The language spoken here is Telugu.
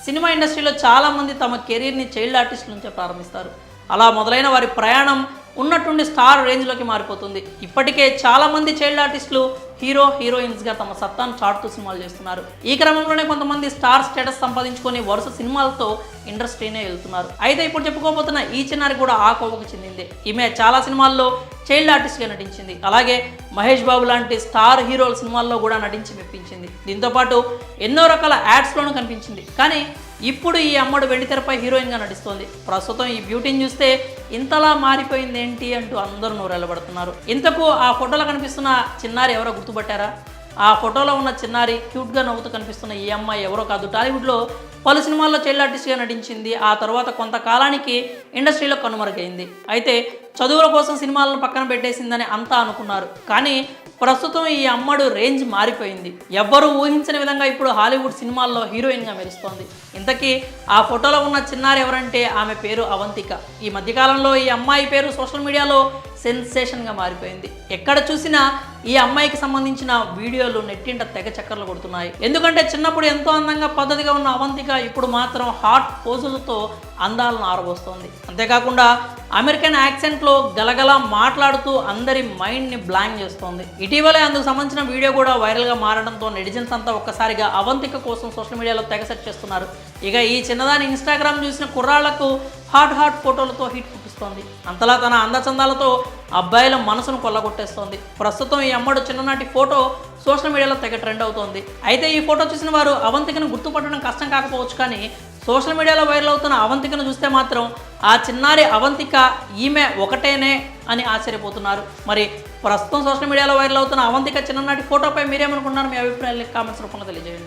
సినిమా ఇండస్ట్రీలో చాలామంది తమ కెరీర్ని చైల్డ్ ఆర్టిస్ట్ నుంచే ప్రారంభిస్తారు. అలా మొదలైన వారి ప్రయాణం ఉన్నట్టుండి స్టార్ రేంజ్లోకి మారిపోతుంది. ఇప్పటికే చాలామంది చైల్డ్ ఆర్టిస్టులు హీరో హీరోయిన్స్గా తమ సత్తాను చాటుతూ సినిమాలు చేస్తున్నారు. ఈ క్రమంలోనే కొంతమంది స్టార్ స్టేటస్ సంపాదించుకొని వరుస సినిమాలతో ఇండస్ట్రీనే వెళ్తున్నారు. అయితే ఇప్పుడు చెప్పుకోబోతున్న ఈ చిన్నారి కూడా ఆ కోవకు చెందింది. ఈమె చాలా సినిమాల్లో చైల్డ్ ఆర్టిస్ట్గా నటించింది. అలాగే మహేష్ బాబు లాంటి స్టార్ హీరోల సినిమాల్లో కూడా నటించి మెప్పించింది. దీంతోపాటు ఎన్నో రకాల యాడ్స్లోనూ కనిపించింది. కానీ ఇప్పుడు ఈ అమ్మడు వెండితెరపై హీరోయిన్గా నటిస్తోంది. ప్రస్తుతం ఈ బ్యూటీని చూస్తే ఇంతలా మారిపోయింది ఏంటి అంటూ అందరూ నోరెళ్ళబడుతున్నారు. ఇంతకు ఆ ఫోటోలో కనిపిస్తున్న చిన్నారి ఎవరో గుర్తుపట్టారా? ఆ ఫోటోలో ఉన్న చిన్నారి క్యూట్గా నవ్వుతూ కనిపిస్తున్న ఈ అమ్మాయి ఎవరో కాదు, టాలీవుడ్లో పలు సినిమాల్లో చైల్డ్ ఆర్టిస్ట్గా నటించింది. ఆ తర్వాత కొంతకాలానికి ఇండస్ట్రీలో కనుమరుగైంది. అయితే చదువుల కోసం సినిమాలను పక్కన పెట్టేసిందని అంతా అనుకున్నారు. కానీ ప్రస్తుతం ఈ అమ్మడు రేంజ్ మారిపోయింది. ఎవ్వరూ ఊహించని విధంగా ఇప్పుడు హాలీవుడ్ సినిమాల్లో హీరోయిన్గా మెరుస్తోంది. ఇంతకీ ఆ ఫోటోలో ఉన్న చిన్నారి ఎవరంటే ఆమె పేరు అవంతిక. ఈ మధ్యకాలంలో ఈ అమ్మాయి పేరు సోషల్ మీడియాలో సెన్సేషన్గా మారిపోయింది. ఎక్కడ చూసినా ఈ అమ్మాయికి సంబంధించిన వీడియోలు నెట్టింట తెగ చక్కర్లు కొడుతున్నాయి. ఎందుకంటే చిన్నప్పుడు ఎంతో అందంగా పద్ధతిగా ఉన్న అవంతిక ఇప్పుడు మాత్రం హాట్ పోజులతో అందాలను ఆరబోస్తోంది. అంతేకాకుండా అమెరికన్ యాక్సెంట్లో గలగల మాట్లాడుతూ అందరి మైండ్ని బ్లాంక్ చేస్తోంది. ఇటీవలే అందుకు సంబంధించిన వీడియో కూడా వైరల్గా మారడంతో నెటిజన్స్ అంతా ఒక్కసారిగా అవంతిక కోసం సోషల్ మీడియాలో తెగ సెర్చ్ చేస్తున్నారు. ఇక ఈ చిన్నదాని ఇన్స్టాగ్రామ్ చూసిన కుర్రాళ్లకు హాట్ ఫోటోలతో హిట్ పుట్టిస్తోంది. అంతలా తన అందచందాలతో అబ్బాయిల మనసును కొల్లగొట్టేస్తోంది. ప్రస్తుతం ఈ అమ్మడు చిన్ననాటి ఫోటో సోషల్ మీడియాలో తెగ ట్రెండ్ అవుతోంది. అయితే ఈ ఫోటో చూసిన వారు అవంతికను గుర్తుపట్టడం కష్టం కాకపోవచ్చు. కానీ సోషల్ మీడియాలో వైరల్ అవుతున్న అవంతికను చూస్తే మాత్రం ఆ చిన్నారి అవంతిక ఈమె ఒకటేనే అని ఆశ్చర్యపోతున్నారు. మరి ప్రస్తుతం సోషల్ మీడియాలో వైరల్ అవుతున్న అవంతిక చిన్ననాటి ఫోటోపై మీరేమనుకుంటున్నారు? మీ అభిప్రాయాన్ని కామెంట్స్ రూపంలో తెలియజేయండి.